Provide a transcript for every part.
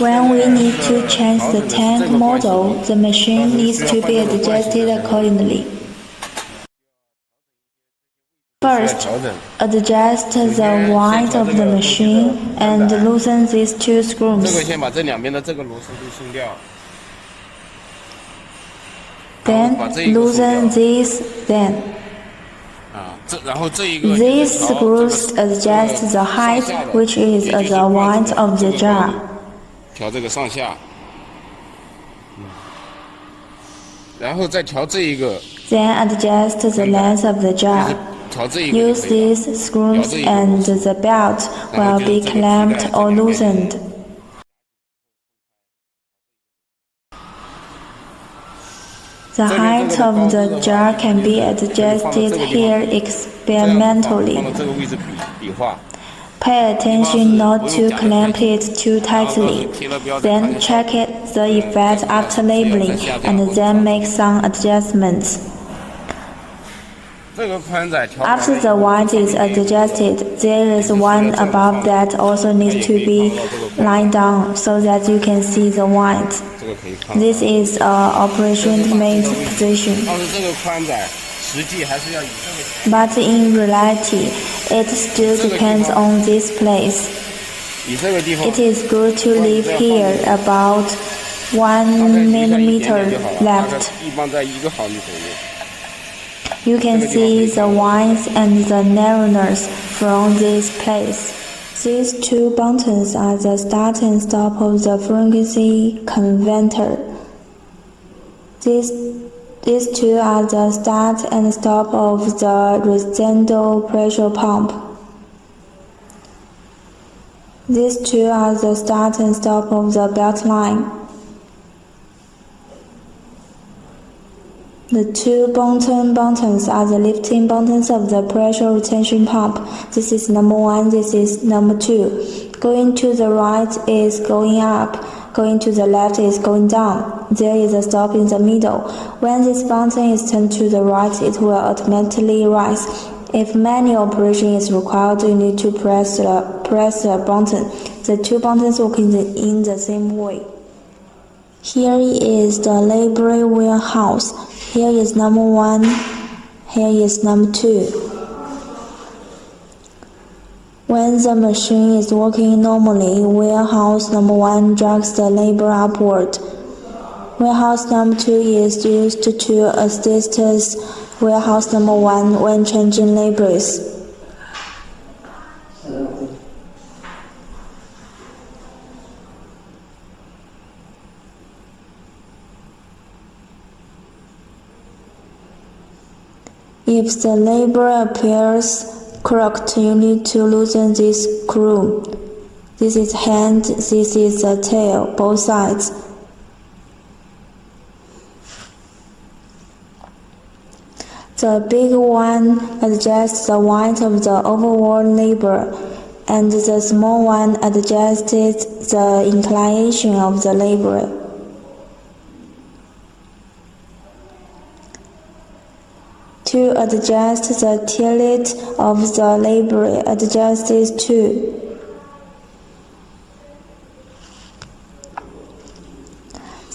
When we need to change the tank model, the machine needs to be adjusted accordingly. First, adjust the width of the machine and loosen these two screws. Then loosen these. These screws adjust the height, which is the width of the jar. Then adjust the length of the jar. Use these screws and the belt will be clamped or loosened. The height of the jar can be adjusted here experimentally. Pay attention not to clamp it too tightly. Then check the effect after labeling and then make some adjustments. After the width is adjusted, there is one above that also needs to be lined down so that you can see the width. This is an operation-made position. But in reality, it still depends on this place. It is good to leave here about 1 millimeter left. You can see the width and the narrowness from this place. These two buttons are the start and stop of the frequency converter. These two are the start and stop of the residential pressure pump. These two are the start and stop of the belt line. The two buttons are the lifting buttons of the pressure retention pump. This is number 1, this is number 2. Going to the right is going up, going to the left is going down. There is a stop in the middle. When this button is turned to the right, it will automatically rise. If manual operation is required, you need to press the button. The two buttons work in the same way. Here is the labor warehouse. Here is number 1, here is number 2. When the machine is working normally, warehouse number 1 drags the labor upward. Warehouse number 2 is used to assist warehouse number 1 when changing labors. If the label appears crooked, you need to loosen this screw. This is hand, this is the tail, both sides. The big one adjusts the width of the overall label, and the small one adjusts the inclination of the label. To adjust the tilt of the label, adjust these two.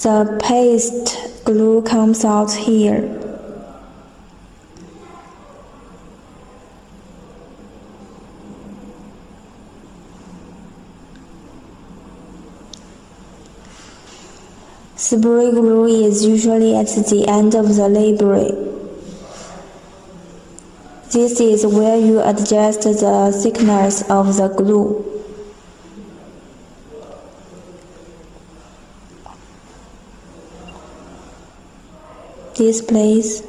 The paste glue comes out here. Spray glue is usually at the end of the label. This is where you adjust the thickness of the glue. This place.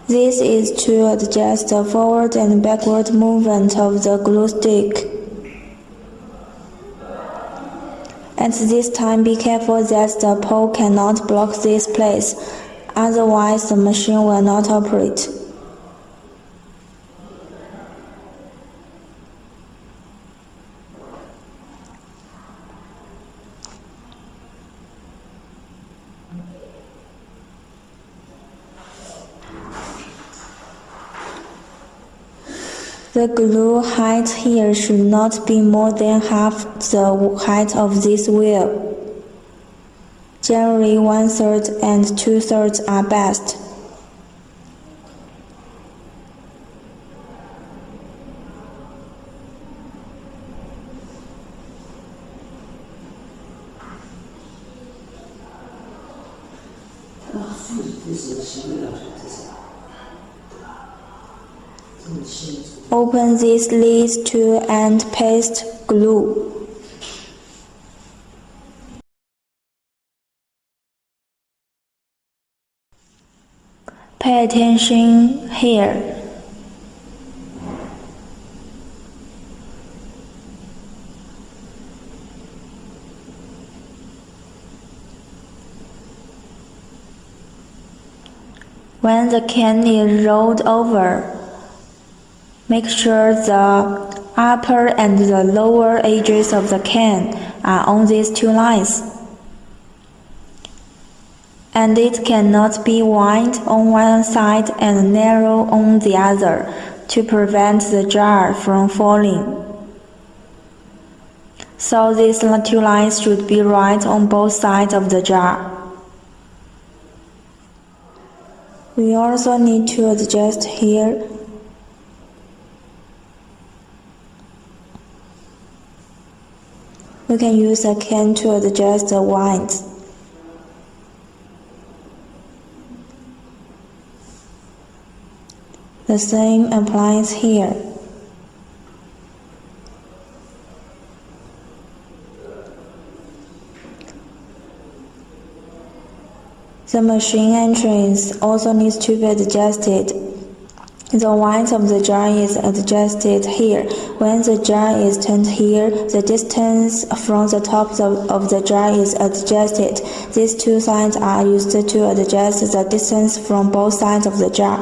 This is to adjust the forward and backward movement of the glue stick. At this time, be careful that the pole cannot block this place, otherwise the machine will not operate. The glue height here should not be more than half the height of this wheel. Generally 1/3 and 2/3 are best. Open these lids to and paste glue. Pay attention here. When the can is rolled over, make sure the upper and the lower edges of the can are on these two lines, and it cannot be wide on one side and narrow on the other to prevent the jar from falling. So these two lines should be right on both sides of the jar. We also need to adjust here. We can use a can to adjust the wines. The same applies here. The machine entrance also needs to be adjusted. The width of the jar is adjusted here. When the jar is turned here, the distance from the top of the jar is adjusted. These two sides are used to adjust the distance from both sides of the jar.